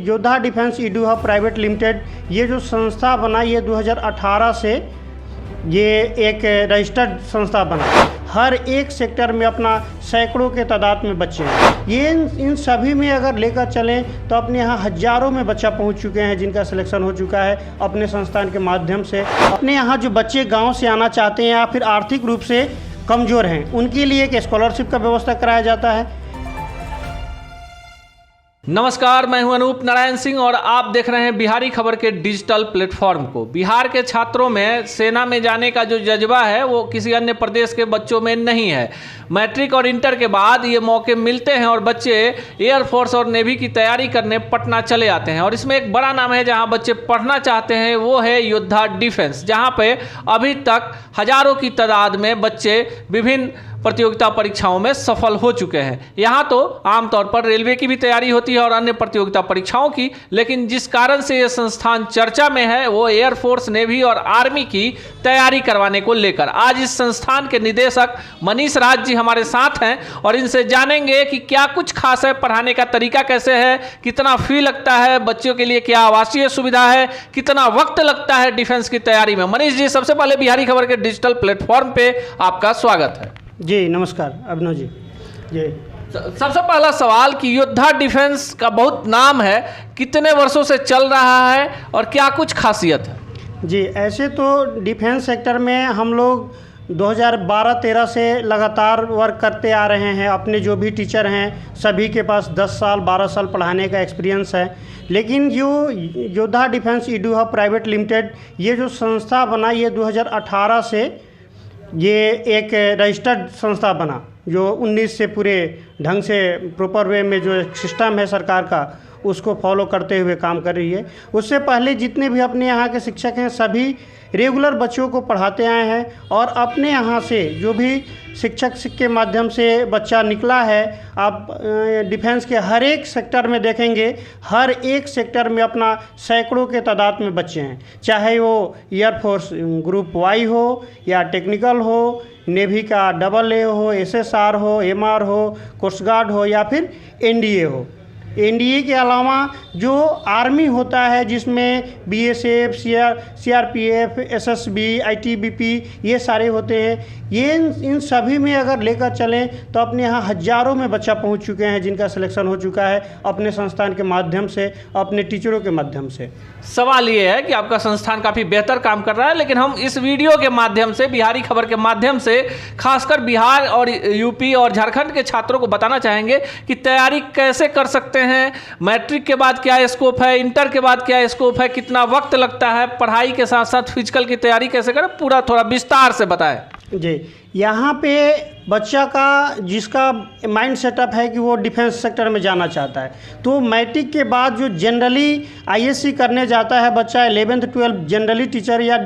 योद्धा defence Edu hub private limited ये जो संस्था बना ये 2018 से ये एक रजिस्टर्ड संस्था बना। हर एक सेक्टर में अपना सैकड़ों के तादाद में बच्चे हैं। ये इन सभी में अगर लेकर चलें तो अपने यहाँ हज़ारों में बच्चा पहुँच चुके हैं जिनका सिलेक्शन हो चुका है अपने संस्थान के माध्यम से। अपने यहाँ जो बच्चे गाँव से आना चाहते हैं या फिर आर्थिक रूप से कमज़ोर हैं उनके लिए एक स्कॉलरशिप का व्यवस्था कराया जाता है। नमस्कार, मैं हूं अनूप नारायण सिंह और आप देख रहे हैं बिहारी खबर के डिजिटल प्लेटफॉर्म को। बिहार के छात्रों में सेना में जाने का जो जज्बा है वो किसी अन्य प्रदेश के बच्चों में नहीं है। मैट्रिक और इंटर के बाद ये मौके मिलते हैं और बच्चे एयरफोर्स और नेवी की तैयारी करने पटना चले आते हैं। और इसमें एक बड़ा नाम है जहां बच्चे पढ़ना चाहते हैं, वो है योद्धा डिफेंस, जहां पे अभी तक हजारों की तादाद में बच्चे विभिन्न प्रतियोगिता परीक्षाओं में सफल हो चुके हैं। यहाँ तो आमतौर पर रेलवे की भी तैयारी होती है और अन्य प्रतियोगिता परीक्षाओं की, लेकिन जिस कारण से ये संस्थान चर्चा में है वो एयरफोर्स, नेवी और आर्मी की तैयारी करवाने को लेकर। आज इस संस्थान के निदेशक मनीष राज जी हमारे साथ हैं और इनसे जानेंगे कि क्या कुछ खास है, पढ़ाने का तरीका कैसे है, कितना फी लगता है, बच्चों के लिए क्या आवासीय सुविधा है, कितना वक्त लगता है डिफेंस की तैयारी में। मनीष जी, सबसे पहले बिहारी खबर के डिजिटल प्लेटफॉर्म पे आपका स्वागत है। जी नमस्कार अभिनव जी। जी सबसे पहला सवाल कि योद्धा डिफेंस का बहुत नाम है, कितने वर्षों से चल रहा है और क्या कुछ खासियत है? जी, ऐसे तो डिफेंस सेक्टर में हम लोग 2012-13 से लगातार वर्क करते आ रहे हैं। अपने जो भी टीचर हैं सभी के पास 10 साल 12 साल पढ़ाने का एक्सपीरियंस है। लेकिन जो योद्धा defence Edu hub private limited ये जो संस्था बना ये 2018 से ये एक रजिस्टर्ड संस्था बना, जो 19 से पूरे ढंग से प्रॉपर वे में जो सिस्टम है सरकार का उसको फॉलो करते हुए काम कर रही है। उससे पहले जितने भी अपने यहाँ के शिक्षक हैं सभी रेगुलर बच्चों को पढ़ाते आए हैं और अपने यहाँ से जो भी शिक्षक के माध्यम से बच्चा निकला है, आप डिफेंस के हर एक सेक्टर में देखेंगे, हर एक सेक्टर में अपना सैकड़ों के तादाद में बच्चे हैं। चाहे वो एयरफोर्स ग्रुप वाई हो या टेक्निकल हो, नेवी का AA हो, SSR हो, MR हो, कोस्ट गार्ड हो या फिर NDA हो। NDA के अलावा जो आर्मी होता है जिसमें BSF, CRPF, SSB, ITBP ये सारे होते हैं। ये इन सभी में अगर लेकर चलें तो अपने यहाँ हज़ारों में बच्चा पहुँच चुके हैं जिनका सिलेक्शन हो चुका है अपने संस्थान के माध्यम से, अपने टीचरों के माध्यम से। सवाल ये है कि आपका संस्थान काफ़ी बेहतर काम कर रहा है, लेकिन हम इस वीडियो के माध्यम से, बिहारी खबर के माध्यम से खासकर बिहार और यूपी और झारखंड के छात्रों को बताना चाहेंगे कि तैयारी कैसे कर सकते हैं, मैट्रिक के बाद क्या स्कोप है, इंटर के बाद क्या स्कोप है, कितना वक्त लगता है, पढ़ाई के साथ साथ फिजिकल की तैयारी कैसे करें, पूरा थोड़ा विस्तार से बताएं। जी, यहाँ पे बच्चा का जिसका माइंड सेटअप है कि वो डिफेंस सेक्टर में जाना चाहता है तो मैट्रिक के बाद जो जनरली ISC करने जाता है बच्चा, 11th-12 जनरली टीचर या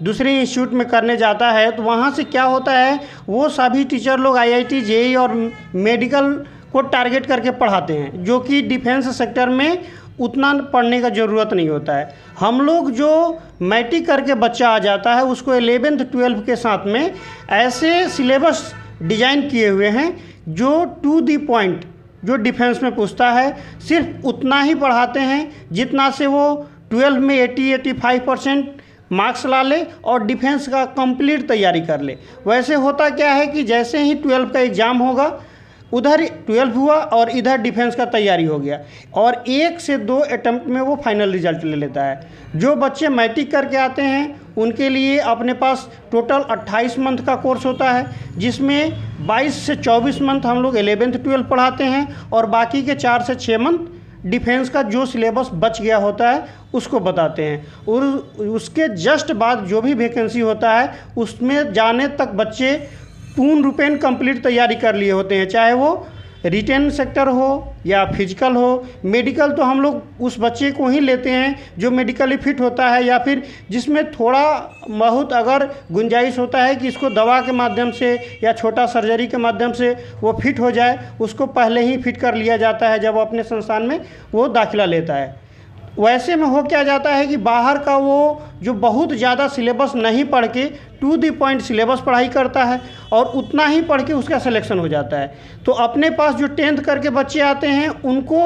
दूसरे इंस्टीट्यूट में करने जाता है, तो वहाँ से क्या होता है वो सभी टीचर लोग IIT, JEE और मेडिकल को टारगेट करके पढ़ाते हैं, जो कि डिफेंस सेक्टर में उतना पढ़ने का ज़रूरत नहीं होता है। हम लोग जो मैट्रिक करके बच्चा आ जाता है उसको 11th-12 के साथ में ऐसे सिलेबस डिज़ाइन किए हुए हैं जो टू दी पॉइंट जो डिफेंस में पूछता है सिर्फ उतना ही पढ़ाते हैं जितना से वो 12 में 80-85% मार्क्स ला ले और डिफेंस का कंप्लीट तैयारी कर ले। वैसे होता क्या है कि जैसे ही 12 का एग्ज़ाम होगा उधर 12 हुआ और इधर डिफेंस का तैयारी हो गया और 1 से 2 अटेम्प्ट में वो फाइनल रिजल्ट ले लेता है। जो बच्चे मैट्रिक करके आते हैं उनके लिए अपने पास टोटल 28 मंथ का कोर्स होता है, जिसमें 22 से 24 मंथ हम लोग 11th-12 पढ़ाते हैं और बाकी के 4 से 6 मंथ डिफेंस का जो सिलेबस बच गया होता है उसको बताते हैं। और उसके जस्ट बाद जो भी वैकेंसी होता है उसमें जाने तक बच्चे पूर्ण रूपेण कंप्लीट तैयारी कर लिए होते हैं, चाहे वो रिटेन सेक्टर हो या फिजिकल हो। मेडिकल तो हम लोग उस बच्चे को ही लेते हैं जो मेडिकली फिट होता है या फिर जिसमें थोड़ा बहुत अगर गुंजाइश होता है कि इसको दवा के माध्यम से या छोटा सर्जरी के माध्यम से वो फिट हो जाए, उसको पहले ही फिट कर लिया जाता है जब अपने संस्थान में वो दाखिला लेता है। वैसे में हो क्या जाता है कि बाहर का वो जो बहुत ज़्यादा सिलेबस नहीं पढ़ के टू द पॉइंट सिलेबस पढ़ाई करता है और उतना ही पढ़ के उसका सिलेक्शन हो जाता है। तो अपने पास जो 10th करके बच्चे आते हैं उनको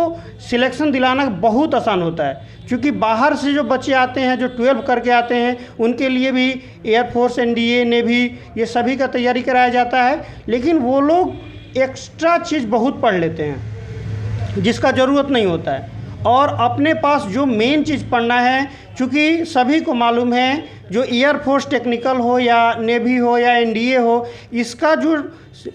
सिलेक्शन दिलाना बहुत आसान होता है, क्योंकि बाहर से जो बच्चे आते हैं जो 12 करके आते हैं उनके लिए भी एयरफोर्स, NDA, नेवी, ये सभी का तैयारी कराया जाता है, लेकिन वो लोग एक्स्ट्रा चीज़ बहुत पढ़ लेते हैं जिसका ज़रूरत नहीं होता है। और अपने पास जो मेन चीज़ पढ़ना है, क्योंकि सभी को मालूम है जो एयरफोर्स टेक्निकल हो या नेवी हो या NDA हो, इसका जो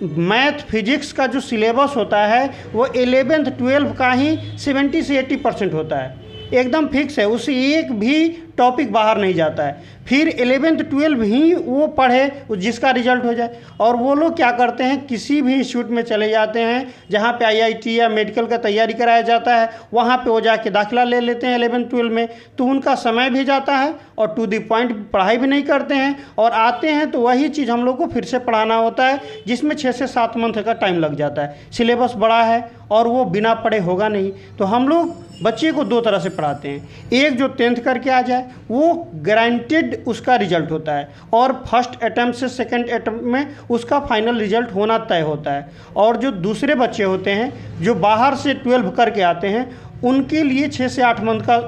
मैथ फिजिक्स का जो सिलेबस होता है वो 11th 12th का ही 70 से 80% होता है, एकदम फिक्स है, उससे एक भी टॉपिक बाहर नहीं जाता है। फिर 11th 12th ही वो पढ़े जिसका रिजल्ट हो जाए। और वो लोग क्या करते हैं, किसी भी इंस्टीट्यूट में चले जाते हैं जहाँ पे IIT या मेडिकल का तैयारी कराया जाता है, वहाँ पे वो जाके दाखिला ले लेते हैं 11th 12th में, तो उनका समय भी जाता है और टू द पॉइंट पढ़ाई भी नहीं करते हैं, और आते हैं तो वही चीज़ हम लोग को फिर से पढ़ाना होता है जिसमें 6 से 7 मंथ का टाइम लग जाता है। सिलेबस बड़ा है और वो बिना पढ़े होगा नहीं। तो हम लोग बच्चे को 2 तरह से पढ़ाते हैं, एक जो 10th करके आ जाए वो गारंटेड उसका रिजल्ट होता है, और फर्स्ट अटैम्प्ट से सेकंड अटैम्प्ट में उसका फाइनल रिजल्ट होना तय होता है। और जो दूसरे बच्चे होते हैं जो बाहर से 12 करके आते हैं उनके लिए 6 से 8 मंथ का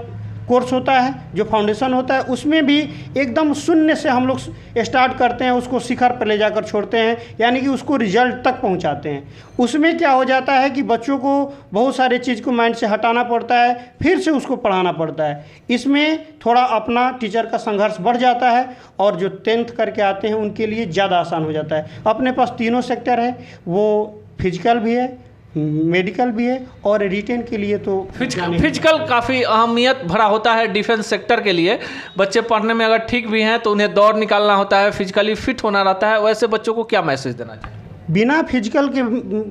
कोर्स होता है जो फाउंडेशन होता है, उसमें भी एकदम शून्य से हम लोग स्टार्ट करते हैं, उसको शिखर पर ले जाकर छोड़ते हैं, यानी कि उसको रिजल्ट तक पहुंचाते हैं। उसमें क्या हो जाता है कि बच्चों को बहुत सारे चीज़ को माइंड से हटाना पड़ता है, फिर से उसको पढ़ाना पड़ता है। इसमें थोड़ा अपना टीचर का संघर्ष बढ़ जाता है, और जो 10th करके आते हैं उनके लिए ज़्यादा आसान हो जाता है। अपने पास तीनों सेक्टर है, वो फिजिकल भी है, मेडिकल भी है, और रिटेन के लिए तो फिजिकल काफ़ी अहमियत भरा होता है डिफेंस सेक्टर के लिए। बच्चे पढ़ने में अगर ठीक भी हैं तो उन्हें दौड़ निकालना होता है, फिजिकली फिट होना रहता है। वैसे बच्चों को क्या मैसेज देना चाहिए? बिना फिजिकल के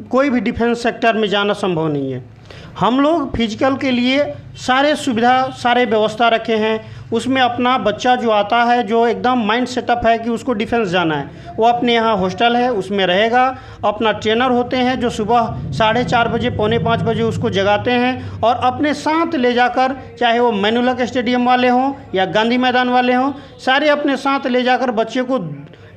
कोई भी डिफेंस सेक्टर में जाना संभव नहीं है। हम लोग फिजिकल के लिए सारे सुविधा, सारे व्यवस्था रखे हैं। उसमें अपना बच्चा जो आता है जो एकदम माइंड सेटअप है कि उसको डिफेंस जाना है, वो अपने यहाँ हॉस्टल है उसमें रहेगा। अपना ट्रेनर होते हैं जो सुबह 4:30 बजे, 4:45 बजे उसको जगाते हैं, और अपने साथ ले जाकर, चाहे वो मैनुलक स्टेडियम वाले हों या गांधी मैदान वाले हों, सारे अपने साथ ले जाकर बच्चे को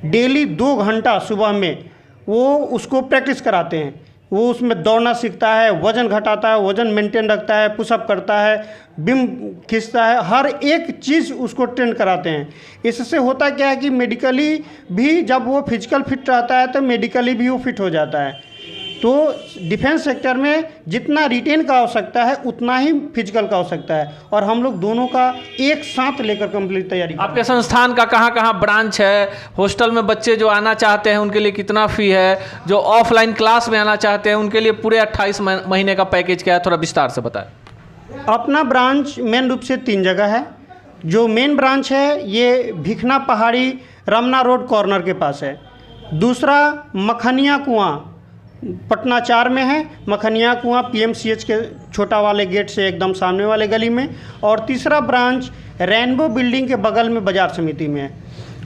डेली 2 घंटा सुबह में वो उसको प्रैक्टिस कराते हैं। वो उसमें दौड़ना सीखता है, वज़न घटाता है, वज़न मेंटेन रखता है, पुशअप करता है, बिम खींचता है, हर एक चीज़ उसको ट्रेन कराते हैं। इससे होता क्या है कि मेडिकली भी जब वो फिजिकल फिट रहता है तो मेडिकली भी वो फिट हो जाता है। तो डिफेंस सेक्टर में जितना रिटेन का आवश्यकता है उतना ही फिजिकल का आवश्यकता है, और हम लोग दोनों का एक साथ लेकर कंप्लीट तैयारी। आपके संस्थान का कहाँ कहाँ ब्रांच है? हॉस्टल में बच्चे जो आना चाहते हैं उनके लिए कितना फ़ी है? जो ऑफलाइन क्लास में आना चाहते हैं उनके लिए पूरे 28 महीने का पैकेज क्या है? थोड़ा विस्तार से बताएं। अपना ब्रांच मेन रूप से 3 जगह है। जो मेन ब्रांच है ये भिखना पहाड़ी रमना रोड कॉर्नर के पास है। दूसरा मखनिया कुआं पटना 4 में है, मखनिया कुआं PMCH के छोटा वाले गेट से एकदम सामने वाले गली में। और तीसरा ब्रांच रेनबो बिल्डिंग के बगल में बाजार समिति में है।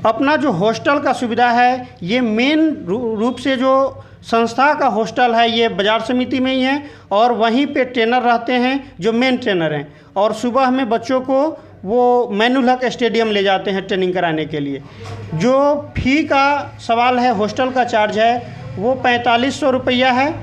अपना जो हॉस्टल का सुविधा है ये मेन रूप से जो संस्था का हॉस्टल है ये बाजार समिति में ही है, और वहीं पे ट्रेनर रहते हैं जो मेन ट्रेनर हैं, और सुबह में बच्चों को वो मैनुलक स्टेडियम ले जाते हैं ट्रेनिंग कराने के लिए। जो फ़ी का सवाल है, हॉस्टल का चार्ज है वो 4500 रुपया है।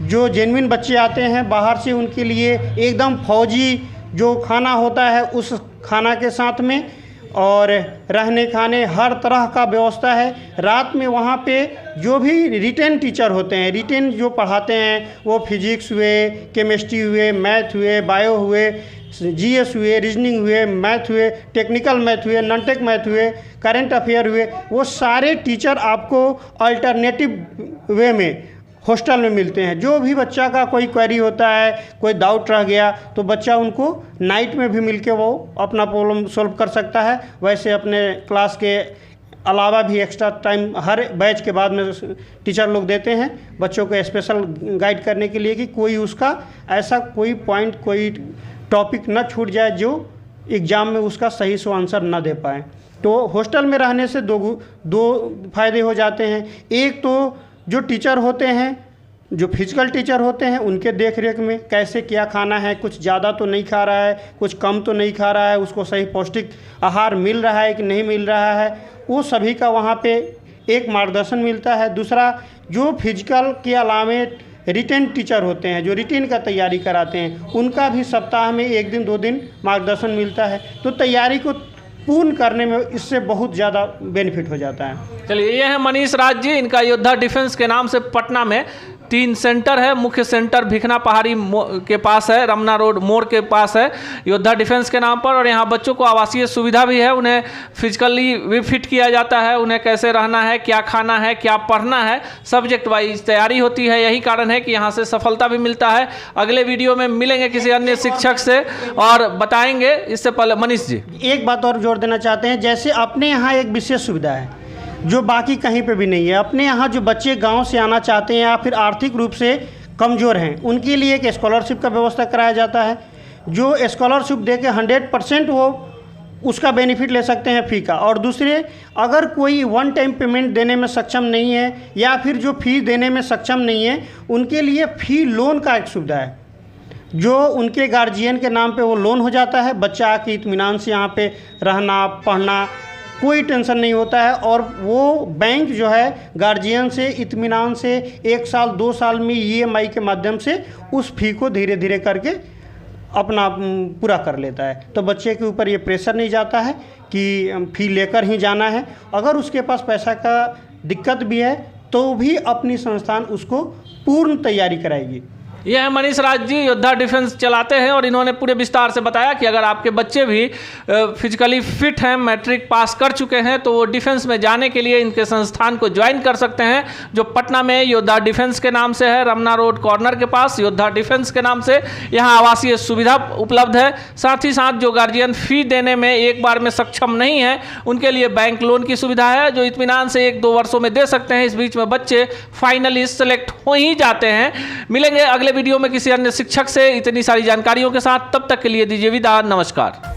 जो जेन्युइन बच्चे आते हैं बाहर से उनके लिए एकदम फौजी जो खाना होता है उस खाना के साथ में, और रहने खाने हर तरह का व्यवस्था है। रात में वहाँ पे जो भी रिटेन टीचर होते हैं, रिटेन जो पढ़ाते हैं, वो फिजिक्स हुए, केमिस्ट्री हुए, मैथ हुए, बायो हुए, GS हुए, रीजनिंग हुए, मैथ हुए, टेक्निकल मैथ हुए, नॉन टेक मैथ हुए, करंट अफेयर हुए, वो सारे टीचर आपको अल्टरनेटिव वे में हॉस्टल में मिलते हैं। जो भी बच्चा का कोई क्वेरी होता है, कोई डाउट रह गया, तो बच्चा उनको नाइट में भी मिलके वो अपना प्रॉब्लम सॉल्व कर सकता है। वैसे अपने क्लास के अलावा भी एक्स्ट्रा टाइम हर बैच के बाद में टीचर लोग देते हैं बच्चों को स्पेशल गाइड करने के लिए कि कोई उसका ऐसा कोई पॉइंट, कोई टॉपिक न छूट जाए जो एग्ज़ाम में उसका सही से आंसर न दे पाए। तो हॉस्टल में रहने से दो फ़ायदे हो जाते हैं। एक तो जो टीचर होते हैं जो फिजिकल टीचर होते हैं उनके देख रेख में कैसे क्या खाना है, कुछ ज़्यादा तो नहीं खा रहा है, कुछ कम तो नहीं खा रहा है, उसको सही पौष्टिक आहार मिल रहा है कि नहीं मिल रहा है, वो सभी का वहाँ पे एक मार्गदर्शन मिलता है। दूसरा, जो फिजिकल के अलावे रिटेन टीचर होते हैं जो रिटेन का तैयारी कराते हैं, उनका भी सप्ताह में 1 दिन 2 दिन मार्गदर्शन मिलता है। तो तैयारी को पूर्ण करने में इससे बहुत ज़्यादा बेनिफिट हो जाता है। चलिए, ये है मनीष राज जी। इनका योद्धा डिफेंस के नाम से पटना में 3 सेंटर है। मुख्य सेंटर भिखना पहाड़ी के पास है, रमना रोड मोड़ के पास है, योद्धा डिफेंस के नाम पर। और यहाँ बच्चों को आवासीय सुविधा भी है, उन्हें फिजिकली भी फिट किया जाता है, उन्हें कैसे रहना है, क्या खाना है, क्या पढ़ना है, सब्जेक्ट वाइज तैयारी होती है। यही कारण है कि यहाँ से सफलता भी मिलता है। अगले वीडियो में मिलेंगे किसी अन्य शिक्षक से और बताएंगे। इससे पहले मनीष जी एक बात और जोड़ देना चाहते हैं, जैसे अपने यहाँ एक विशेष सुविधा है जो बाकी कहीं पे भी नहीं है। अपने यहाँ जो बच्चे गांव से आना चाहते हैं या फिर आर्थिक रूप से कमज़ोर हैं, उनके लिए एक स्कॉलरशिप का व्यवस्था कराया जाता है, जो स्कॉलरशिप दे के 100% वो उसका बेनिफिट ले सकते हैं फ़ी का। और दूसरे, अगर कोई वन टाइम पेमेंट देने में सक्षम नहीं है या फिर जो फ़ी देने में सक्षम नहीं है, उनके लिए फ़ी लोन का एक सुविधा है, जो उनके गार्जियन के नाम पे वो लोन हो जाता है। बच्चा आके इत्मीनान से यहाँ पे रहना पढ़ना, कोई टेंशन नहीं होता है। और वो बैंक जो है गार्जियन से इत्मीनान से 1 साल 2 साल में EMI के माध्यम से उस फ़ी को धीरे धीरे करके अपना पूरा कर लेता है। तो बच्चे के ऊपर ये प्रेशर नहीं जाता है कि फ़ी लेकर ही जाना है। अगर उसके पास पैसा का दिक्कत भी है तो भी अपनी संस्थान उसको पूर्ण तैयारी कराएगी। यह है मनीष राज जी, योद्धा डिफेंस चलाते हैं और इन्होंने पूरे विस्तार से बताया कि अगर आपके बच्चे भी फिजिकली फिट हैं, मैट्रिक पास कर चुके हैं, तो वो डिफेंस में जाने के लिए इनके संस्थान को ज्वाइन कर सकते हैं, जो पटना में योद्धा डिफेंस के नाम से है, रमना रोड कॉर्नर के पास योद्धा डिफेंस के नाम से। यहाँ आवासीय सुविधा उपलब्ध है। साथ ही साथ जो गार्जियन फ़ी देने में एक बार में सक्षम नहीं है, उनके लिए बैंक लोन की सुविधा है, जो इत्मीनान से 1-2 वर्षों में दे सकते हैं। इस बीच में बच्चे फाइनली सेलेक्ट हो ही जाते हैं। मिलेंगे अगले वीडियो में किसी अन्य शिक्षक से इतनी सारी जानकारियों के साथ। तब तक के लिए दीजिए विदा। नमस्कार।